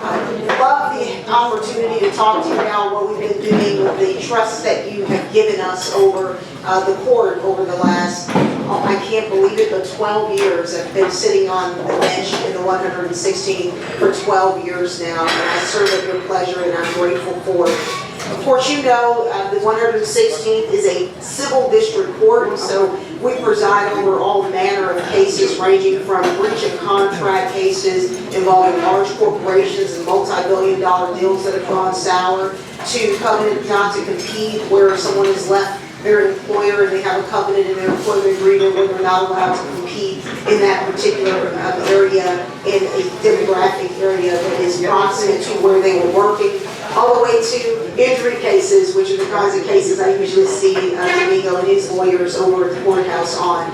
Love the opportunity to talk to you about what we've been doing with the trust that you have given us over the court over the last, I can't believe it, but 12 years. I've been sitting on the bench in the 116 for 12 years now, and I serve at your pleasure, and I'm grateful for it. Of course, you know the 116th is a civil district court, so we preside over all manner of cases ranging from breach of contract cases involving large corporations and multi-billion-dollar deals that have gone sour, to covenant not to compete where someone has left their employer and they have a covenant in their employment agreement where they're not allowed to compete in that particular area, in a demographic area that is proximate to where they were working, all the way to injury cases, which are the kinds of cases I usually see Domingo and his lawyers over at the courthouse on.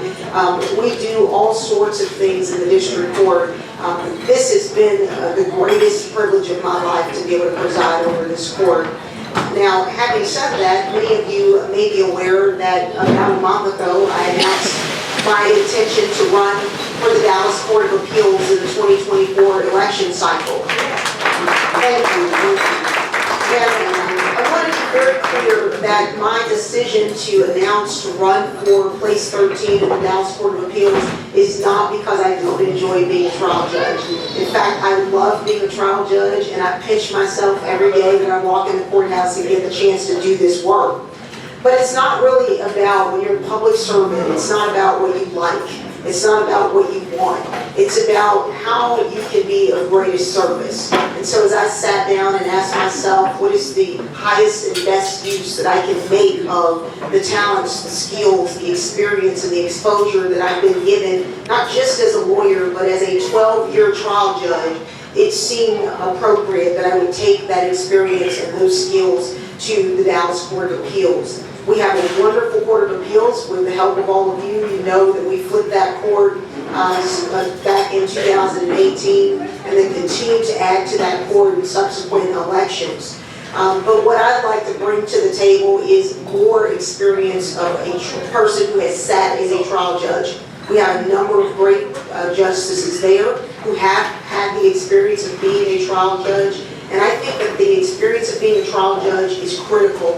We do all sorts of things in the district court. This has been the greatest privilege of my life to be able to preside over this court. Now, having said that, many of you may be aware that about a month ago I announced my intention to run for the Dallas Court of Appeals in the 2024 election cycle. Thank you. I want to be very clear that my decision to announce to run for place 13 in the Dallas Court of Appeals is not because I don't enjoy being a trial judge. In fact, I love being a trial judge, and I pinch myself every day that I walk in the courthouse and get the chance to do this work. But it's not really about, when you're a public servant, it's not about what you like. It's not about what you want. It's about how you can be of greatest service. And so as I sat down and asked myself, what is the highest and best use that I can make of the talents, the skills, the experience, and the exposure that I've been given, not just as a lawyer, but as a 12-year trial judge, it seemed appropriate that I would take that experience and those skills to the Dallas Court of Appeals. We have a wonderful Court of Appeals. With the help of all of you, you know that we flipped that court back in 2018 and then continue to add to that court in subsequent elections. But what I'd like to bring to the table is more experience of a person who has sat as a trial judge. We have a number of great justices there who have had the experience of being a trial judge. And I think that the experience of being a trial judge is critical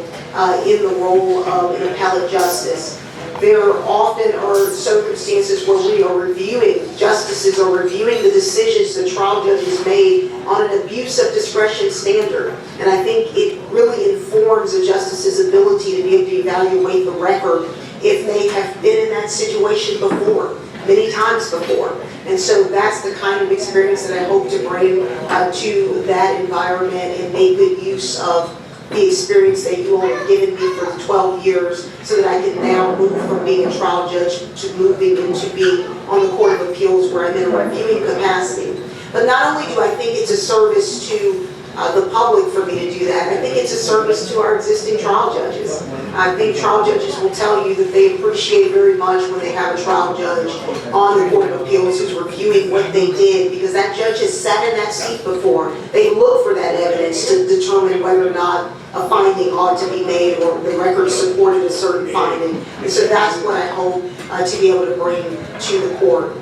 in the role of an appellate justice. There often are circumstances where we are reviewing, justices are reviewing the decisions the trial judge has made on an abuse of discretion standard. And I think it really informs a justice's ability to be able to evaluate the record if they have been in that situation before, many times before. And so that's the kind of experience that I hope to bring to that environment and make good use of the experience that you all have given me for 12 years so that I can now move from being a trial judge to moving into being on the Court of Appeals where I'm in a reviewing capacity. But not only do I think it's a service to the public for me to do that, I think it's a service to our existing trial judges. I think trial judges will tell you that they appreciate very much when they have a trial judge on the Court of Appeals who's reviewing what they did, because that judge has sat in that seat before. They look for that evidence to determine whether or not a finding ought to be made or the record supported a certain finding. And so that's what I hope to be able to bring to the court.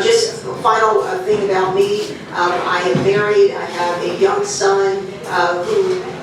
Just a final thing about me, I am married, I have a young son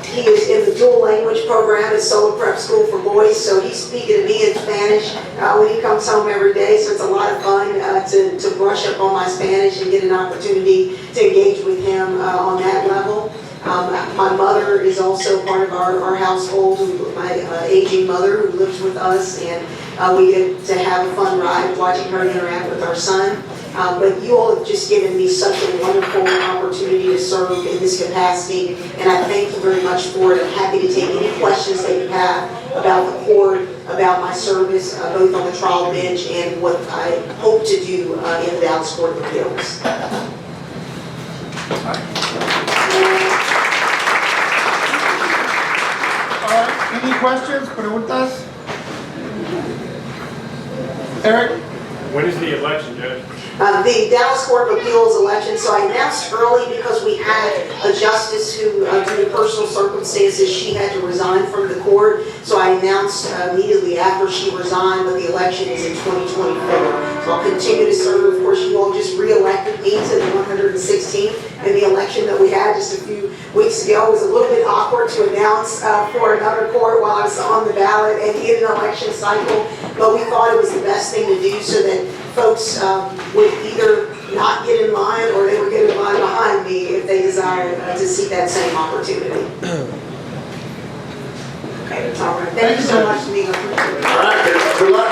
he is in the dual language program at Solo Prep School for Boys, so he's speaking to me in Spanish when he comes home every day, so it's a lot of fun to brush up on my Spanish and get an opportunity to engage with him on that level. My mother is also part of our household, my aging mother who lives with us, and we get to have a fun ride watching her interact with our son. But you all have just given me such a wonderful opportunity to serve in this capacity, and I thank you very much for it. I'm happy to take any questions that you have about the court, about my service, both on the trial bench and what I hope to do in the Dallas Court of Appeals. Any questions, preguntas? Eric? When is the election, Judge? The Dallas Court of Appeals election, so I announced early because we had a justice who, due to personal circumstances, she had to resign from the court. So I announced immediately after she resigned, but the election is in 2024. So I'll continue to serve. Of course, you all just re-elected me to the 116th, and the election that we had just a few weeks ago was a little bit awkward to announce for another court while I was on the ballot and in an election cycle. But we thought it was the best thing to do so that folks would either not get in line or they would get in line behind me if they desired to see that same opportunity. Okay, that's all right. Thank you so much, Amigo. All right, good luck.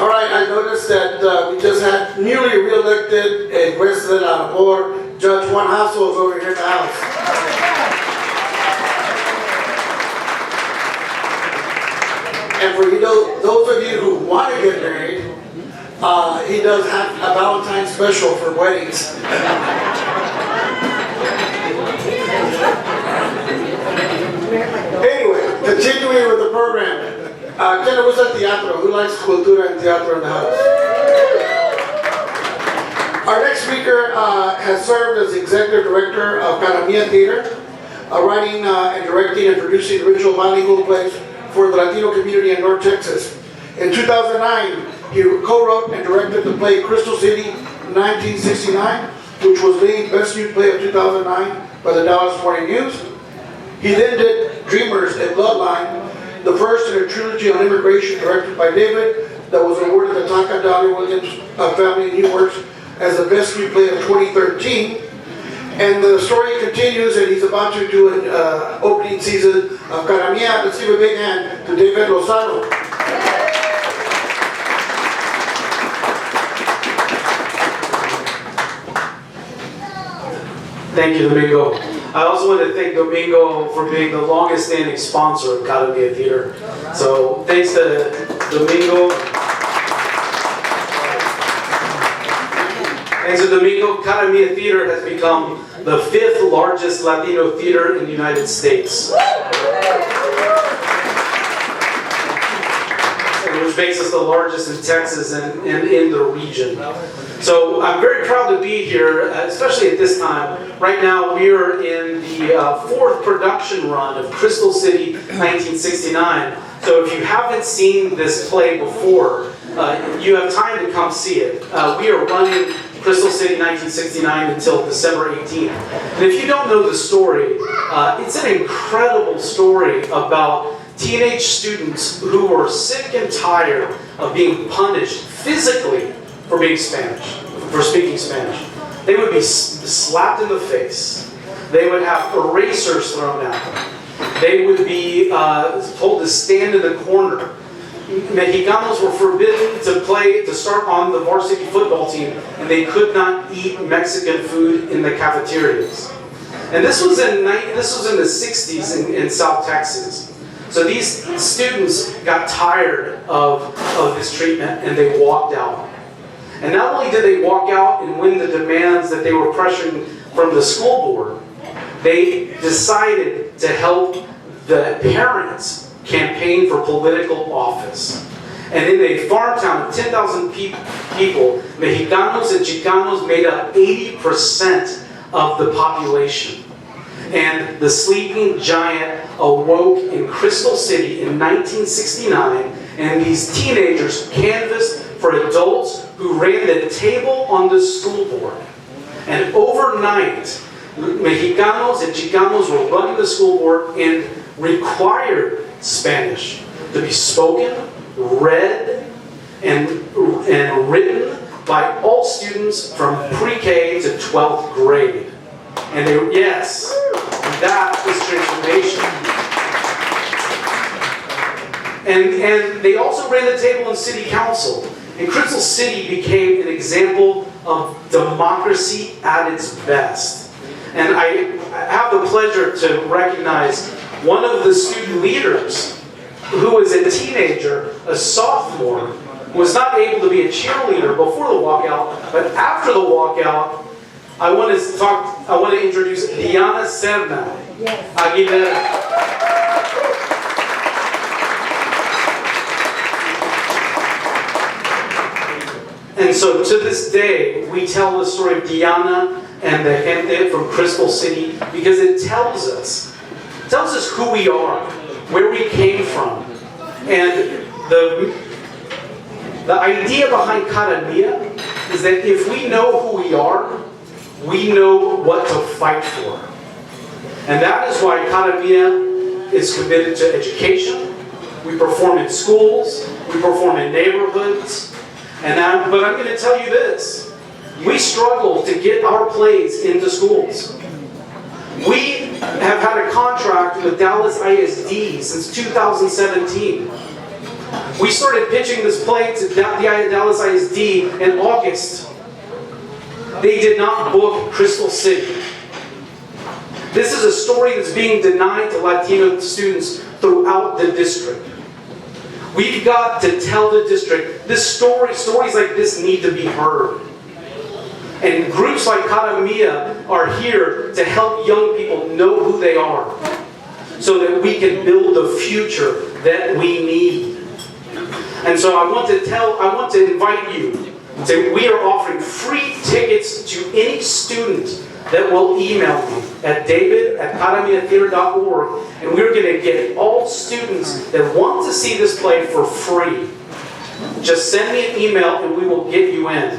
All right, I noticed that we just had newly re-elected a president on the board. Judge Juan Hassel is over here in the house. And for those of you who want to get married, he does have a Valentine's special for weddings. Anyway, continuing with the program. ¿Quién le gusta el teatro? Who likes cultura and teatro in the house? Our next speaker has served as executive director of Caramia Theater, writing and directing and producing original bilingual plays for the Latino community in North Texas. In 2009, he co-wrote and directed the play Crystal City 1969, which was named Best New Play of 2009 by the Dallas Morning News. He then did Dreamers and Bloodline, the first in a trilogy on immigration directed by David that was awarded the Taka Dolly Williams Family New Works as the Best New Play of 2013. And the story continues, and he's about to do an opening season of Caramia. Let's give a big hand to David Lozano. Thank you, Domingo. I also want to thank Domingo for being the longest standing sponsor of Caramia Theater. So thanks to Domingo. Thanks to Domingo, Caramia Theater has become the 5th largest Latino theater in the United States. Which makes us the largest in Texas and in the region. So I'm very proud to be here, especially at this time. Right now we are in the 4th production run of Crystal City 1969. So if you haven't seen this play before, you have time to come see it. We are running Crystal City 1969 until December 18th. And if you don't know the story, it's an incredible story about teenage students who were sick and tired of being punished physically for being Spanish, for speaking Spanish. They would be slapped in the face. They would have erasers thrown at them. They would be told to stand in the corner. Mexicanos were forbidden to start on the varsity football team, and they could not eat Mexican food in the cafeterias. And this was in the 60s in South Texas. So these students got tired of this treatment, and they walked out. And not only did they walk out and win the demands that they were pressuring from the school board, they decided to help the parents campaign for political office. And in a farm town of 10,000 people, Mexicanos and Chicanos made up 80% of the population. And the sleeping giant awoke in Crystal City in 1969, and these teenagers canvassed for adults who ran the table on the school board. And overnight, Mexicanos and Chicanos were running the school board and required Spanish to be spoken, read, and written by all students from pre-K to 12th grade. And that is transformation. And they also ran the table in city council. And Crystal City became an example of democracy at its best. And I have the pleasure to recognize one of the student leaders who was a teenager, a sophomore, who was not able to be a cheerleader before the walkout, but after the walkout, I want to introduce Diana Serna Aguilera. And so to this day, we tell the story of Diana and the gente from Crystal City because it tells us who we are, where we came from. And the idea behind Cada Mia is that if we know who we are, we know what to fight for. And that is why Cada Mia is committed to education. We perform in schools, we perform in neighborhoods. But I'm going to tell you this. We struggle to get our plays into schools. We have had a contract with Dallas ISD since 2017. We started pitching this play to Dallas ISD in August. They did not book Crystal City. This is a story that's being denied to Latino students throughout the district. We've got to tell the district this stories like this need to be heard. And groups like Cada Mia are here to help young people know who they are so that we can build the future that we need. And so I want to invite you to, we are offering free tickets to any student that will email me at david@cadamiatheater.org, and we're going to get all students that want to see this play for free. Just send me an email and we will get you in.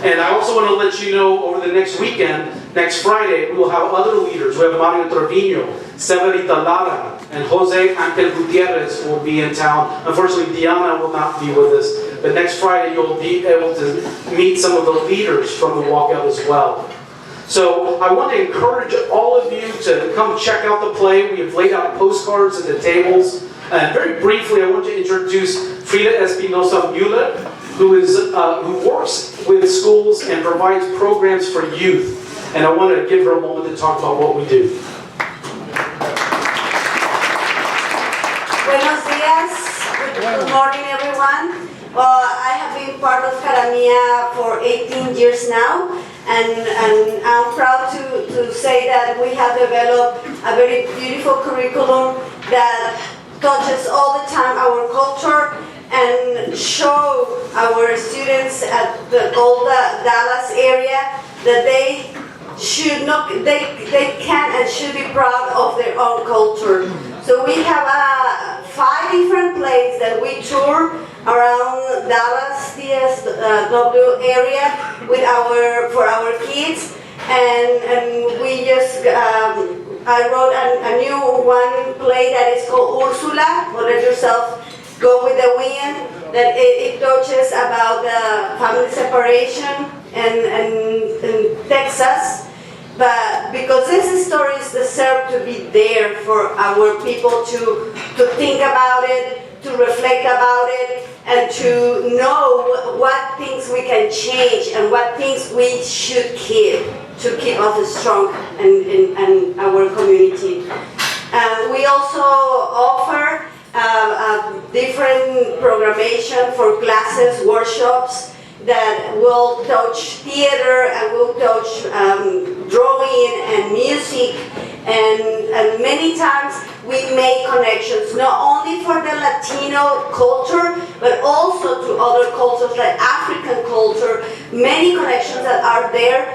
And I also want to let you know over the next weekend, next Friday, we will have other leaders. We have Mario Trevino, Severita Lara, and Jose Angel Gutierrez will be in town. Unfortunately, Diana will not be with us. But next Friday, you'll be able to meet some of the leaders from the walkout as well. So I want to encourage all of you to come check out the play. We have laid out postcards at the tables. And very briefly, I want to introduce Frida Espinosa Mueller, who works with schools and provides programs for youth. And I want to give her a moment to talk about what we do. Buenos días. Good morning, everyone. Well, I have been part of Cada Mia for 18 years now, and I'm proud to say that we have developed a very beautiful curriculum that touches all the time our culture and show our students at the old Dallas area that they can and should be proud of their own culture. So we have 5 different plays that we tour around Dallas, DSW area for our kids, and we just I wrote a new one play that is called Ursula, or Let Yourself Go with the Wind, that it touches about the family separation in Texas. But because these stories deserve to be there for our people to think about it, to reflect about it, and to know what things we can change and what things we should keep to keep us strong in our community. We also offer different programmation for classes, workshops that will touch theater and will touch drawing and music, and many times we make connections not only for the Latino culture but also to other cultures like African culture, many connections that are there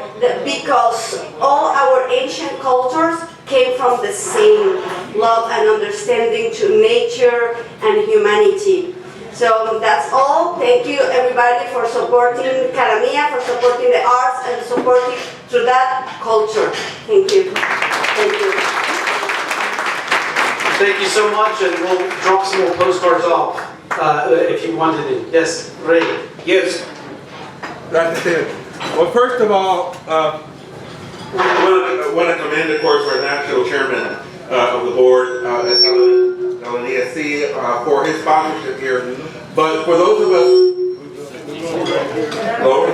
because all our ancient cultures came from the same love and understanding to nature and humanity. So that's all. Thank you everybody for supporting Cada Mia, for supporting the arts and supporting through that culture. Thank you. Thank you. Thank you so much, and we'll drop some more postcards off if you wanted to. Yes, Ray. Yes. Gracias. Well, first of all, I want to commend, of course, our national chairman of the board, LNESC, for his sponsorship here. But for those of us, well,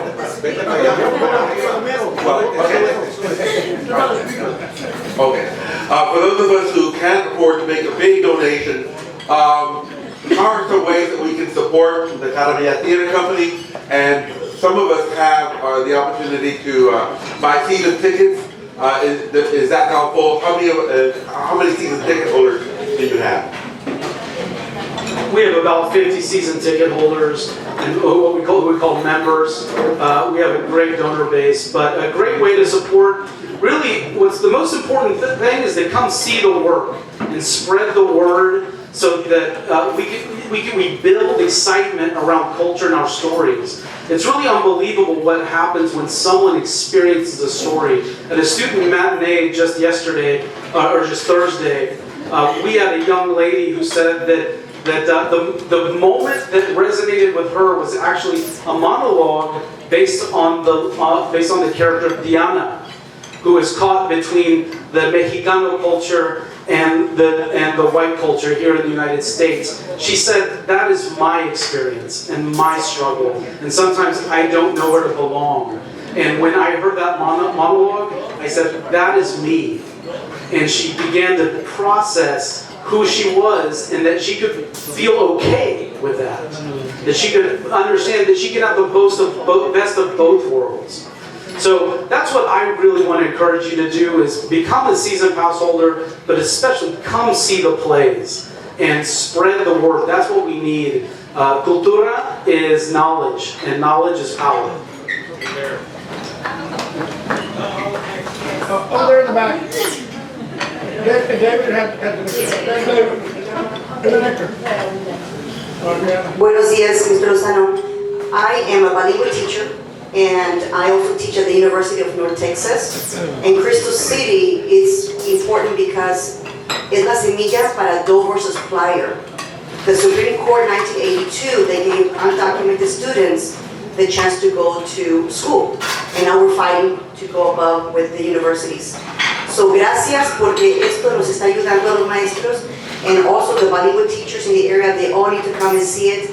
okay. For those of us who can't afford to make a big donation, are some ways that we can support the Cada Mia Theater Company, and some of us have the opportunity to buy season tickets. Is that helpful? How many season ticket holders do you have? We have about 50 season ticket holders. and what we call members. We have a great donor base, but a great way to support. Really, what's the most important thing is to come see the work and spread the word, so that we build excitement around culture and our stories. It's really unbelievable what happens when someone experiences a story. At a student matinee just yesterday, or just Thursday, we had a young lady who said that the moment that resonated with her was actually a monologue based on the character of Diana, who is caught between the Mexicano culture and the white culture here in the United States. She said, that is my experience and my struggle, and sometimes I don't know where to belong. And when I heard that monologue, I said, that is me. And she began to process who she was, and that she could feel okay with that. That she could understand that she could have the best of both worlds. So that's what I really want to encourage you to do, is become a season pass holder, but especially come see the plays and spread the word. That's what we need. Cultura is knowledge, and knowledge is power. Over there in the back. David had Buenos días, Mr. Lozano. I am a bilingual teacher, and I also teach at the University of North Texas. And Crystal City is important because es la semilla para Dover supplier. The Supreme Court in 1982, they gave undocumented students the chance to go to school. And now we're fighting to go above with the universities. So gracias, porque esto nos está ayudando a los maestros, and also the bilingual teachers in the area, they all need to come and see it.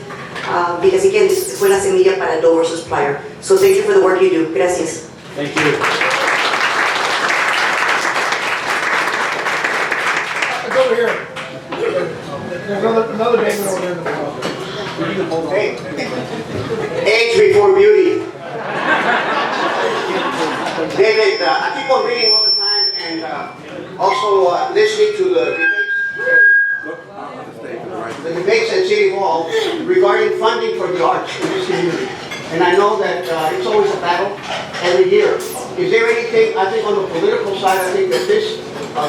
Because again, this fue la semilla para Dover supplier. So thank you for the work you do. Gracias. Thank you. It's over here. There's another David over there in the front. Hey. Age before beauty. David, I keep on reading all the time, and also listening to the debates at City Hall regarding funding for the arts in this community. And I know that it's always a battle every year. Is there anything, I think on the political side, I think that this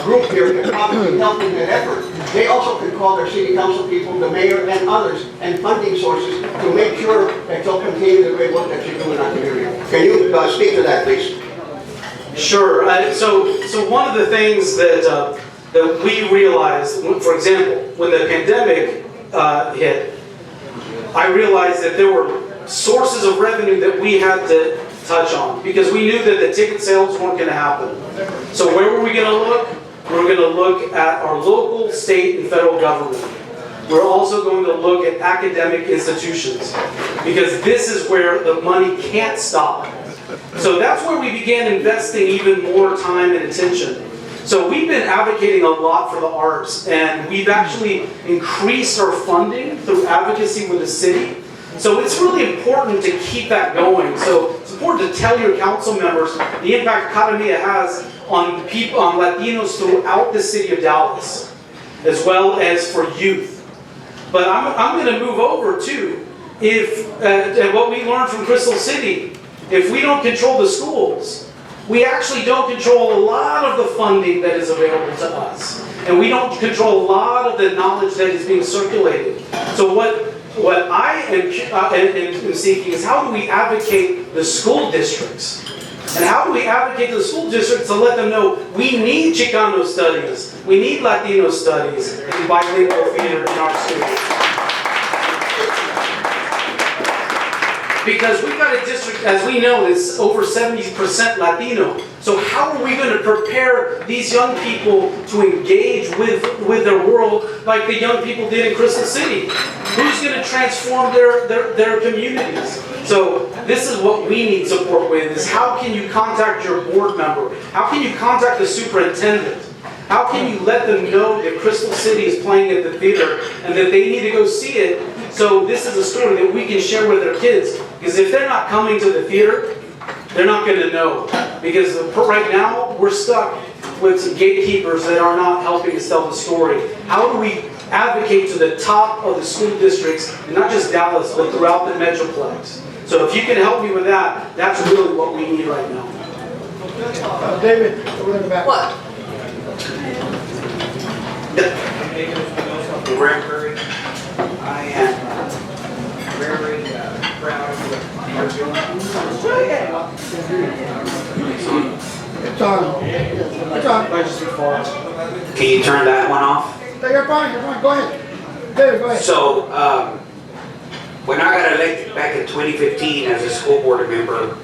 group here can probably help in that effort. They also can call their city council people, the mayor and others, and funding sources to make sure that they'll continue the great work that you're doing in our community. Can you speak to that, please? Sure. So one of the things that we realized, for example, when the pandemic hit, I realized that there were sources of revenue that we had to touch on, because we knew that the ticket sales weren't going to happen. So where were we going to look? We were going to look at our local, state, and federal government. We're also going to look at academic institutions, because this is where the money can't stop. So that's where we began investing even more time and attention. So we've been advocating a lot for the arts, and we've actually increased our funding through advocacy with the city. So it's really important to keep that going. So it's important to tell your council members the impact Academia has on people, on Latinos throughout the city of Dallas, as well as for youth. But I'm going to move over to, and what we learned from Crystal City, if we don't control the schools, we actually don't control a lot of the funding that is available to us. And we don't control a lot of the knowledge that is being circulated. So what I am seeking is, how do we advocate the school districts? And how do we advocate the school districts to let them know we need Chicano studies, we need Latino studies, and bilingual theater in our schools? Because we've got a district, as we know, that's over 70% Latino. So how are we going to prepare these young people to engage with their world like the young people did in Crystal City? Who's going to transform their communities? So this is what we need support with, is how can you contact your board member? How can you contact the superintendent? How can you let them know that Crystal City is playing at the theater and that they need to go see it? So this is a story that we can share with their kids. Because if they're not coming to the theater, they're not going to know. Because right now, we're stuck with some gatekeepers that are not helping us tell the story. How do we advocate to the top of the school districts, and not just Dallas, but throughout the Metroplex. So if you can help me with that, that's really what we need right now. David, over in the back. What? Graham Curry. I am very proud of what you're doing. It's on. It's on. Can you turn that one off? No, you're fine, go ahead. David, go ahead. So, when I got elected back in 2015 as a school board member,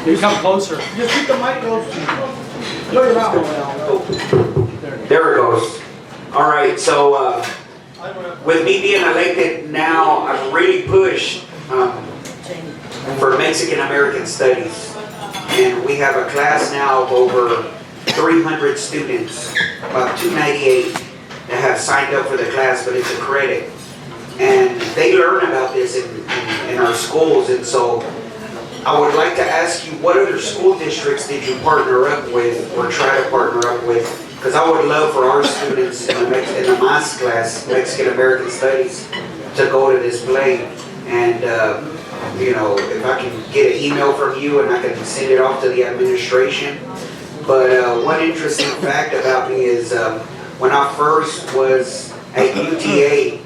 You come closer. Just keep the mic close. Look it out. there it goes. All right, so with me being elected now, I've really pushed for Mexican American Studies. And we have a class now of over 300 students, about 298 that have signed up for the class, but it's a credit. And they learn about this in our schools, and so I would like to ask you, what other school districts did you partner up with or try to partner up with? Because I would love for our students in the MAS class, Mexican American Studies, to go to this play. And, you know, if I can get an email from you and I can send it off to the administration. But one interesting fact about me is when I first was at UTA,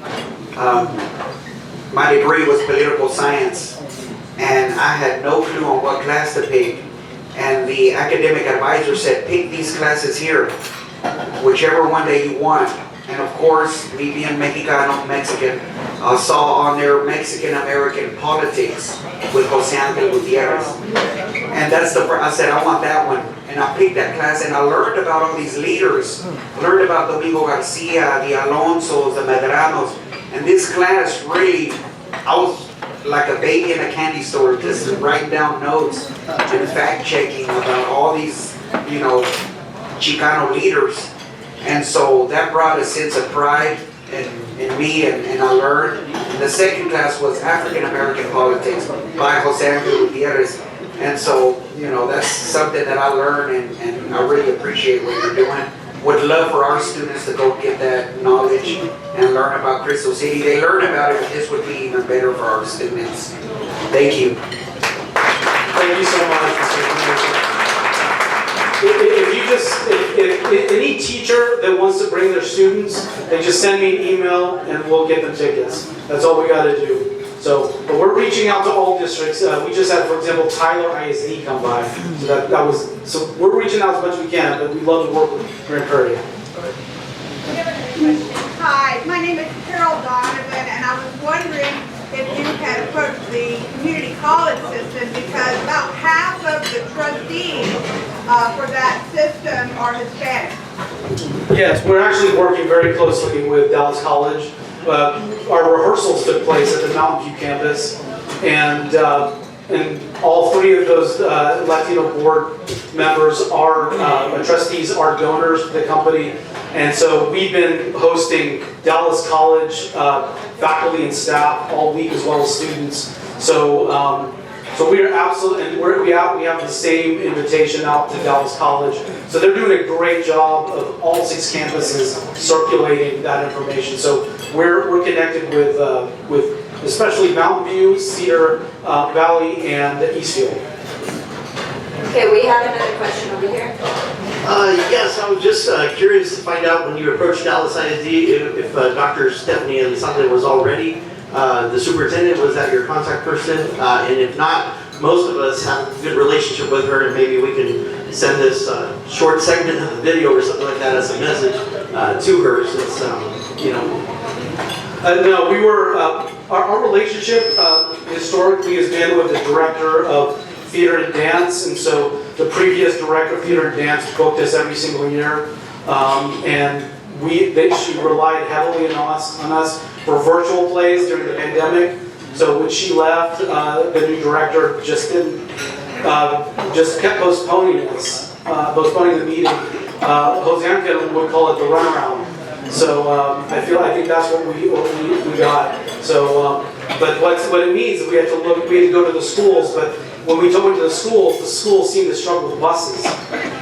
my degree was political science. And I had no clue on what class to pick. And the academic advisor said, pick these classes here, whichever one that you want. And of course, me being Mexican, I saw on there Mexican-American politics with Jose Angel Gutierrez. And that's I said, I want that one. And I picked that class and I learned about all these leaders. I learned about Domingo Garcia, the Alonsos, the Medranos. And this class really, I was like a baby in a candy store, just writing down notes and fact checking about all these, you know, Chicano leaders. And so that brought a sense of pride in me, and I learned. And the second class was African American Politics by Jose Angel Gutierrez. And so, you know, that's something that I learned, and I really appreciate what you're doing. Would love for our students to go get that knowledge and learn about Crystal City. They learn about it, this would be even better for our students. Thank you. Thank you so much, Mr. If any teacher that wants to bring their students, they just send me an email and we'll get them tickets. That's all we got to do. So, but we're reaching out to all districts. We just had, for example, Tyler ISD come by. So we're reaching out as much as we can, but we'd love to work with Grand Prairie. Hi, my name is Carol Donovan, and I was wondering if you had approached the community college system, because about half of the trustees for that system are Hispanic. Yes, we're actually working very closely with Dallas College. Our rehearsals took place at the Mountain View campus, and all three of those Latino board members are trustees, are donors to the company. And so we've been hosting Dallas College faculty and staff all week, as well as students. So we are absolutely, and we have the same invitation out to Dallas College. So they're doing a great job of all 6 campuses circulating that information. So we're connected with especially Mountain View, Cedar Valley, and Eastfield. Okay, we have another question over here. Yes, I was just curious to find out when you approached Dallas ISD if Dr. Stephanie Alessandra was already the superintendent. Was that your contact person? And if not, most of us have a good relationship with her, and maybe we can send this short segment of the video or something like that as a message to her, since, you know. No, we were, our relationship historically has been with the director of theater and dance, and so the previous director of theater and dance booked us every single year, and she relied heavily on us for virtual plays during the pandemic. So when she left, the new director just kept postponing the meeting. Jose Angel would call it the runaround. So I think that's what we got. So, but what it means is we had to go to the schools, but when we went to the schools seemed to struggle with buses.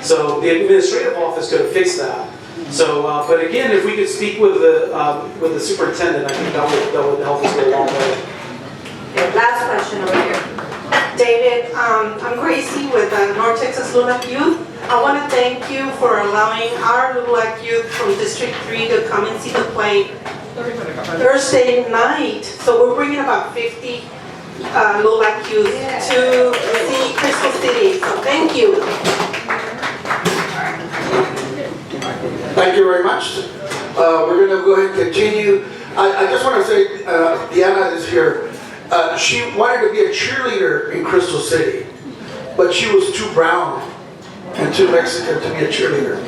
So the administrative office could have fixed that. So, but again, if we could speak with the superintendent, I think that would help us go a long way. Okay, last question over here. David, I'm Gracie with North Texas LULAC Youth. I want to thank you for allowing our LULAC Youth from District 3 to come and see the play Thursday night. So we're bringing about 50 LULAC Youth to see Crystal City. So thank you. Thank you very much. We're going to go ahead and continue. I just want to say, Diana is here. She wanted to be a cheerleader in Crystal City, but she was too brown and too Mexican to be a cheerleader.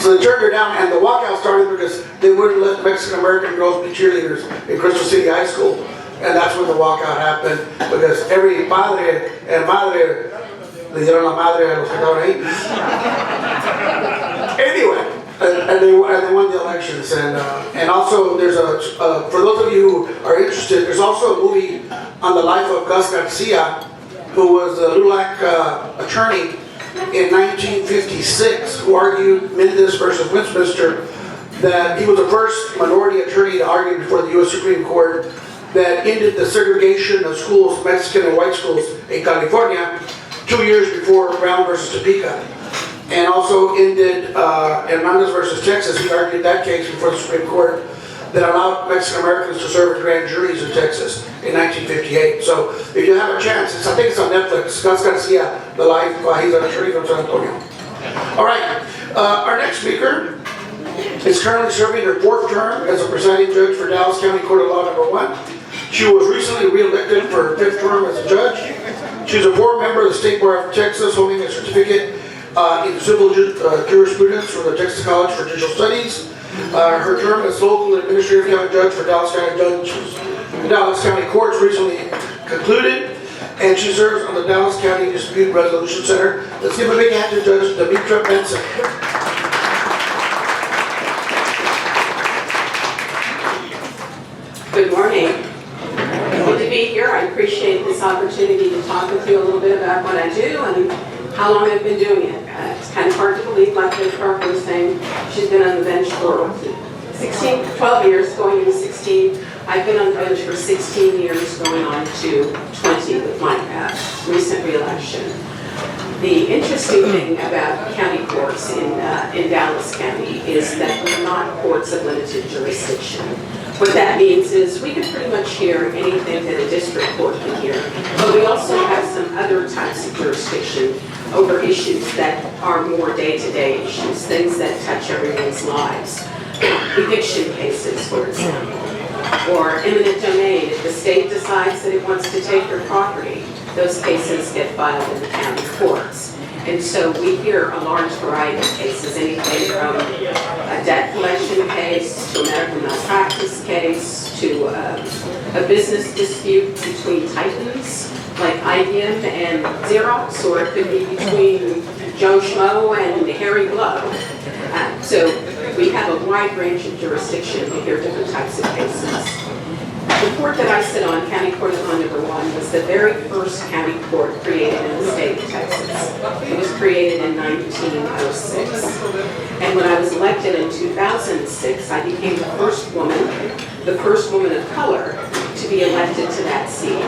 So they turned her down, and the walkout started because they wouldn't let Mexican-American girls be cheerleaders in Crystal City High School. And that's when the walkout happened, because every padre and madre le dieron la madre a los que estaban ahí. Anyway, and they won the elections. And also, there's for those of you who are interested, there's also a movie on the life of Gus Garcia, who was a LULAC attorney in 1956, who argued Mendez versus Westminster, that he was the first minority attorney to argue before the U.S. Supreme Court that ended the segregation of schools, Mexican and white schools, in California, 2 years before Brown versus Topeka. And also ended Hernandez versus Texas. He argued that case before the Supreme Court that allowed Mexican Americans to serve in grand juries in Texas in 1958. So if you have a chance, I think it's on Netflix, Gus Garcia, The Life, he's an attorney from San Antonio. All right, our next speaker is currently serving her 4th term as a presiding judge for Dallas County Court of Law No. 1. She was recently re-elected for her 5th term as a judge. She's a board member of the State Bar of Texas, holding a certificate in civil jurisprudence from the Texas College for Judicial Studies. Her term as local administrative county judge for Dallas County Courts recently concluded, and she serves on the Dallas County Dispute Resolution Center. Let's give a big hand to Judge Demetra Benson. Good morning. Good to be here. I appreciate this opportunity to talk with you a little bit about what I do and how long I've been doing it. It's kind of hard to believe, like Judge Parker was saying, she's been on the bench for 12 years, going into 16. I've been on the bench for 16 years, going on to 20 with my recent re-election. The interesting thing about county courts in Dallas County is that we're not courts of limited jurisdiction. What that means is we can pretty much hear anything that a district court can hear, but we also have some other types of jurisdiction over issues that are more day-to-day issues, things that touch everyone's lives. Eviction cases, for example, or eminent domain. If the state decides that it wants to take your property, those cases get filed in the county courts. And so we hear a large variety of cases, anything from a debt collection case to a medical malpractice case to a business dispute between titans like IBM and Xerox, or it could be between Joe Schmo and Harry Blow. So we have a wide range of jurisdiction to hear different types of cases. The court that I sit on, County Court of Law No. 1, was the very first county court created in the state of Texas. It was created in 1906. And when I was elected in 2006, I became the first woman of color to be elected to that seat.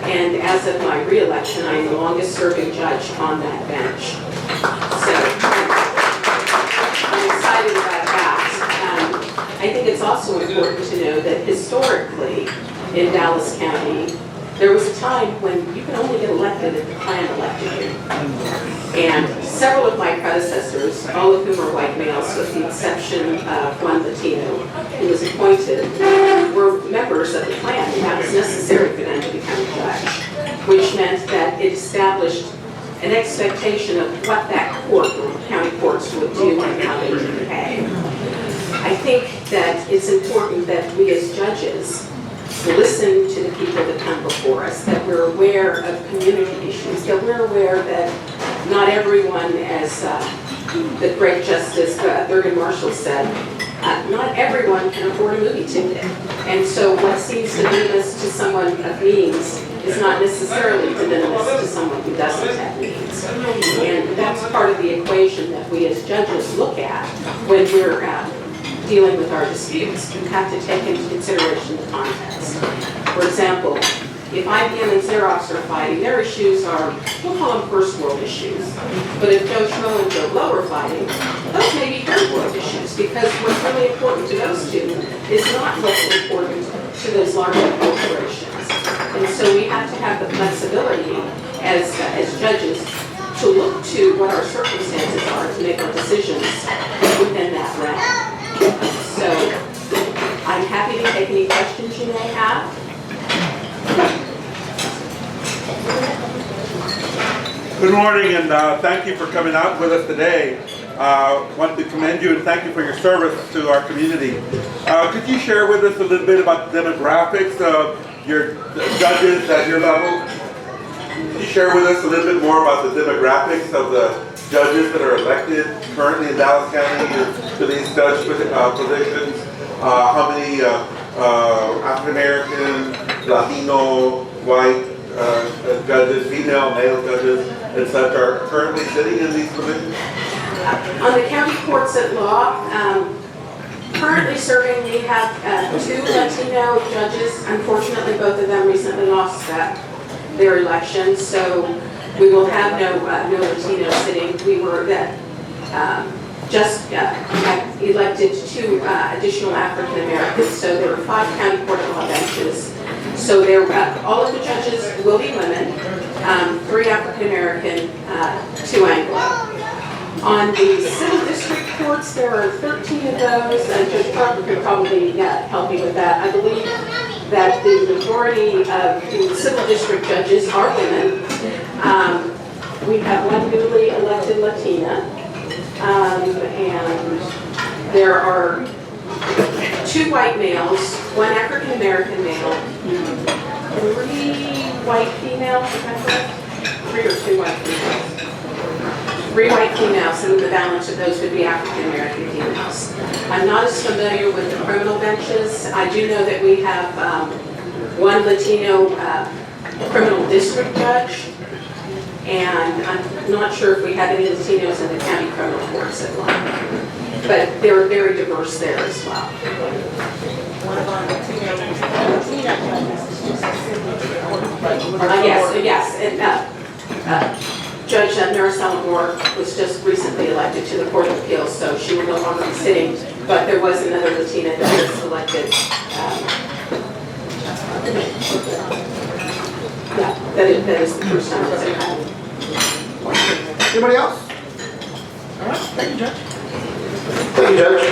And as of my re-election, I am the longest serving judge on that bench. So I'm excited about that. I think it's also important to know that historically in Dallas County, there was a time when you could only get elected if the clan elected you. And several of my predecessors, all of whom are white males with the exception of one Latino who was appointed, were members of the clan, and that was necessary for them to become a judge, which meant that it established an expectation of what that court or county courts would do and how they would behave. I think that it's important that we as judges listen to the people that come before us, that we're aware of community issues, that we're aware that not everyone, as the great Justice Thurgood Marshall said, not everyone can afford a movie ticket. And so what seems de minimis to someone of means is not necessarily de minimis to someone who doesn't have means. And that's part of the equation that we as judges look at when we're dealing with our disputes. You have to take into consideration the context. For example, if IBM and Xerox are fighting, their issues are, we'll call them first world issues. But if Joe Schmo and Joe Blow are fighting, those may be third world issues, because what's really important to those two is not what's important to those larger corporations. And so we have to have the flexibility as judges to look to what our circumstances are to make our decisions within that realm. So I'm happy to take any questions you may have. Good morning, and thank you for coming out with us today. Want to commend you and thank you for your service to our community. Could you share with us a little bit about the demographics of your judges at your level? Could you share with us a little bit more about the demographics of the judges that are elected currently in Dallas County to these judge positions? How many African American, Latino, white judges, female, male judges, and such are currently sitting in these positions? On the county courts at law, currently serving, we have 2 Latino judges. Unfortunately, both of them recently lost their elections, so we will have no Latino sitting. We were just elected 2 additional African Americans, so there are 5 county court of law benches. So all of the judges will be women, 3 African American, 2 Anglo. On the civil district courts, there are 13 of those, and Judge Parker could probably help me with that. I believe that the majority of the civil district judges are women. We have 1 newly elected Latina, and there are 2 white males, 1 African American male, 3 white females, is that correct? 3 or 2 white females. 3 white females, and the balance of those would be African American females. I'm not as familiar with the criminal benches. I do know that we have 1 Latino criminal district judge, and I'm not sure if we have any Latinos in the county criminal courts at law. But they're very diverse there as well. One of our Latino Yes, and Judge Maricela Moore was just recently elected to the Court of Appeals, so she will no longer be sitting, but there was another Latina that was elected. That is the first time it's happened. Anybody else? All right, thank you, Judge. Thank you, Judge.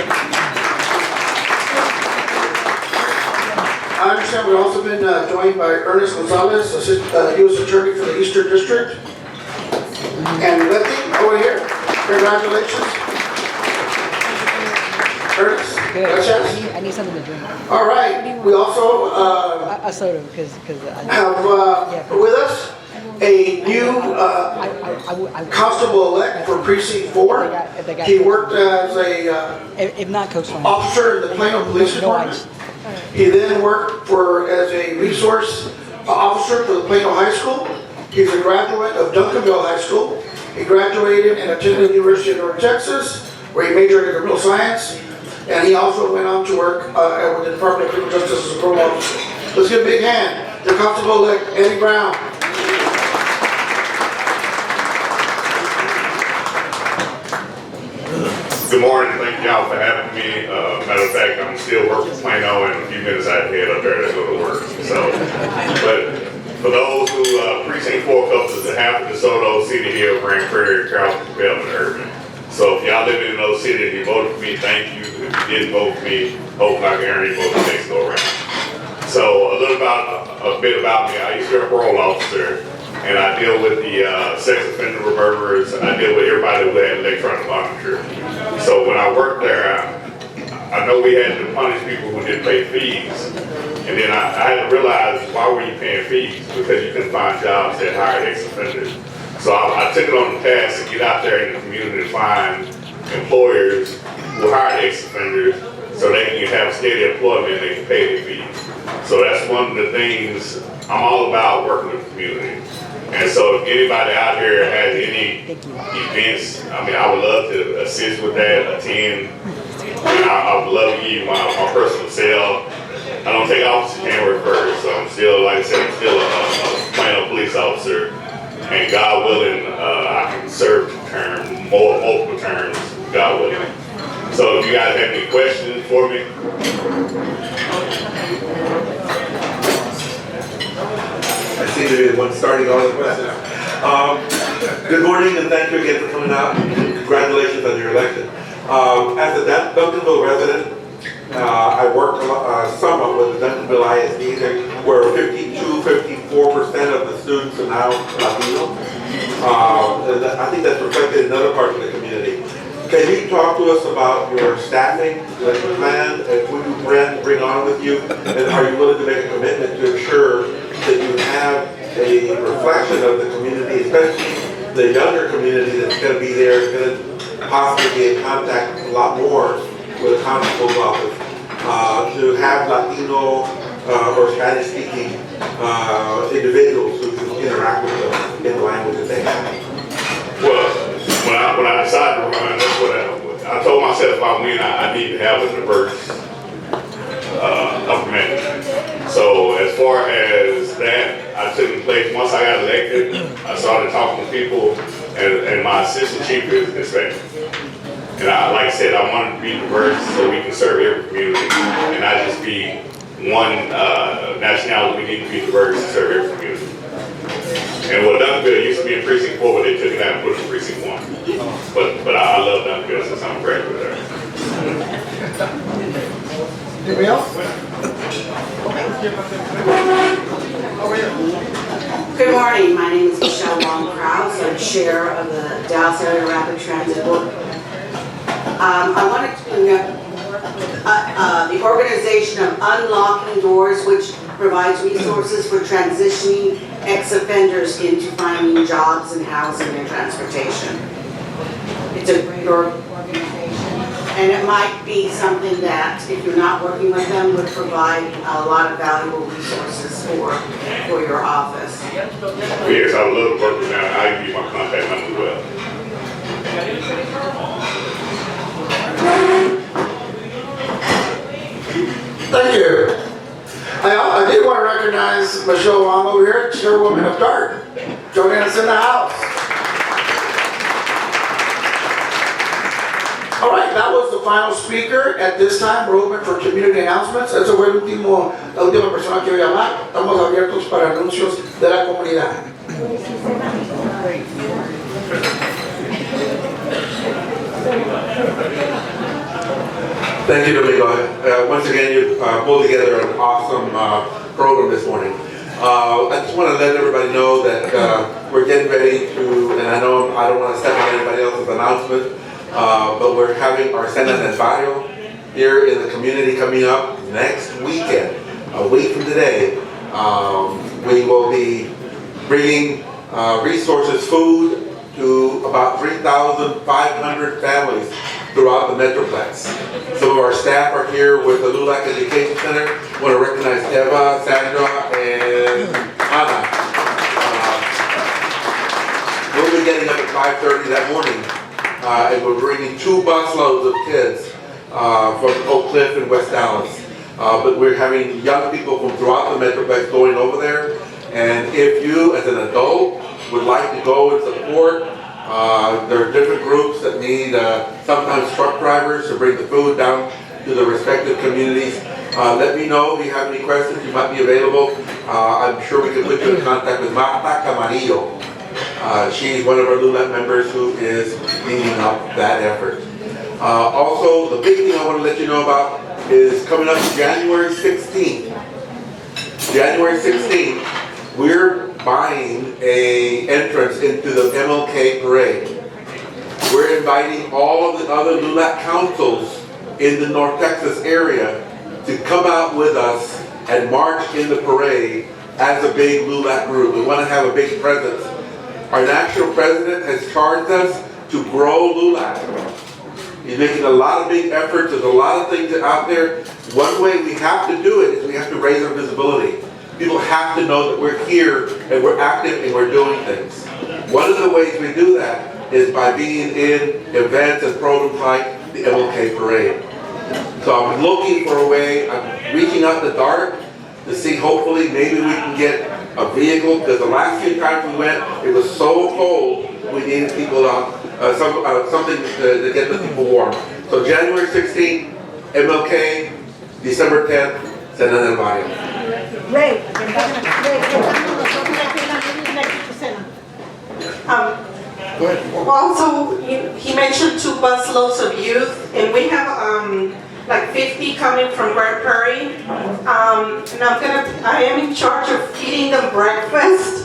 I understand we've also been joined by Ernest Gonzalez, U.S. Attorney for the Eastern District. And Letty, over here. Congratulations. Ernest, gracias. I need something to drink. All right, we also A soda, because have with us a new constable-elect for Precinct 4. He worked as a if not Coach officer in the Plano Police Department. He then worked as a resource officer for the Plano High School. He's a graduate of Duncanville High School. He graduated and attended the University of North Texas, where he majored in criminal science. And he also went on to work with the Department of Criminal Justice as a parole officer. Let's give a big hand to Constable-elect Eddie Brown. Good morning, thank y'all for having me. Matter of fact, I'm still working for Plano, and in a few minutes I head up there to go to work. So, but for those who Precinct 4 covers the half of DeSoto, City Hill, Grand Prairie, Carrollton, Bell, and Urban. So if y'all live in those cities, you voted for me, thank you. If you didn't vote for me, hope I can earn you vote the next go around. So a bit about me. I used to be a parole officer, and I deal with the sex offender murderers. I deal with everybody who had electronic monitoring. So when I worked there, I know we had to punish people who didn't pay fees. And then I had to realize, why were you paying fees? Because you couldn't find jobs that hired ex-offenders. So I took it on the task to get out there in the community and find employers who hired ex-offenders so they can have steady employment and they can pay their fees. So that's one of the things I'm all about, working with the community. And so if anybody out here has any events, I mean, I would love to assist with that, attend. And I would love to give you my personal cell. I don't take office January 1st, so I'm still, like I said, I'm still a Plano police officer. And God willing, I can serve the term, multiple terms, God willing. So if you guys have any questions for me. I seem to be the one starting all the questions. Good morning and thank you again for coming out. Congratulations on your election. As a Duncanville resident, I worked somewhat with the Duncanville ISD, where 54% of the students are now Latino. And I think that's reflected in other parts of the community. Can you talk to us about your staffing that you plan and who you bring on with you? And are you willing to make a commitment to ensure that you have a reflection of the community, especially the younger community that's going to be there, going to possibly be in contact a lot more with the constable's office, to have Latino or Spanish-speaking individuals who can interact with them in the language that they have? Well, when I decided to run, that's what I told myself if I win, I need to have a diverse upper management. So as far as that, I took in place, once I got elected, I started talking to people, and my assistant chief is Hispanic. And like I said, I wanted to be diverse so we can serve every community, and not just be one nationality. We need to be diverse to serve every community. And what Duncanville used to be in precinct 4, but they took it out and put it in precinct 1. But I love Duncanville since I'm a graduate there. Anybody else? Good morning, my name is Michelle Long-Krause. I'm chair of the Dallas Area Rapid Transit Board. I wanted to bring up the organization of Unlocking Doors, which provides resources for transitioning ex-offenders into finding jobs and housing and transportation. It's a great organization, and it might be something that, if you're not working with them, would provide a lot of valuable resources for your office. Yes, I would love to work with them. I'll give you my contact number as well. Thank you. I did want to recognize Michelle Wong over here, chairwoman of DART, joining us in the house. All right, that was the final speaker. At this time, we're open for community announcements. Esa fue la última persona que voy a hablar. Estamos abiertos para anuncios de la comunidad. Thank you, Domingo. Once again, you pulled together an awesome program this morning. I just want to let everybody know that we're getting ready to, and I know I don't want to step on anybody else's announcement, but we're having our Cena Aniversario here in the community coming up next weekend, a week from today. We will be bringing resources, food, to about 3,500 families throughout the Metroplex. Some of our staff are here with the LULAC Education Center. I want to recognize Eva, Sandra, and Ana. We'll be getting up at 5:30 that morning, and we're bringing 2 busloads of kids from Oak Cliff and West Dallas. But we're having young people from throughout the Metroplex going over there. And if you, as an adult, would like to go and support, there are different groups that need sometimes truck drivers to bring the food down to the respective communities. Let me know if you have any questions. You might be available. I'm sure we can put you in contact with Marta Camarillo. She's one of our LULAC members who is leading up that effort. Also, the big thing I want to let you know about is coming up January 16th. January 16th, we're buying a entrance into the MLK parade. We're inviting all of the other LULAC councils in the North Texas area to come out with us and march in the parade as a big LULAC group. We want to have a big presence. Our national president has charged us to grow LULAC. He's making a lot of big efforts. There's a lot of things out there. One way we have to do it is we have to raise our visibility. People have to know that we're here and we're active and we're doing things. One of the ways we do that is by being in events and programs like the MLK Parade. So I'm looking for a way, I'm reaching out in the dark to see hopefully maybe we can get a vehicle, because the last few times we went, it was so cold, we needed people on something to get the people warm. So January 16th, MLK, December 10th, Cena del Valle. Ray. Also, he mentioned 2 bus loads of youth, and we have like 50 coming from Grand Prairie. And I am in charge of feeding them breakfast.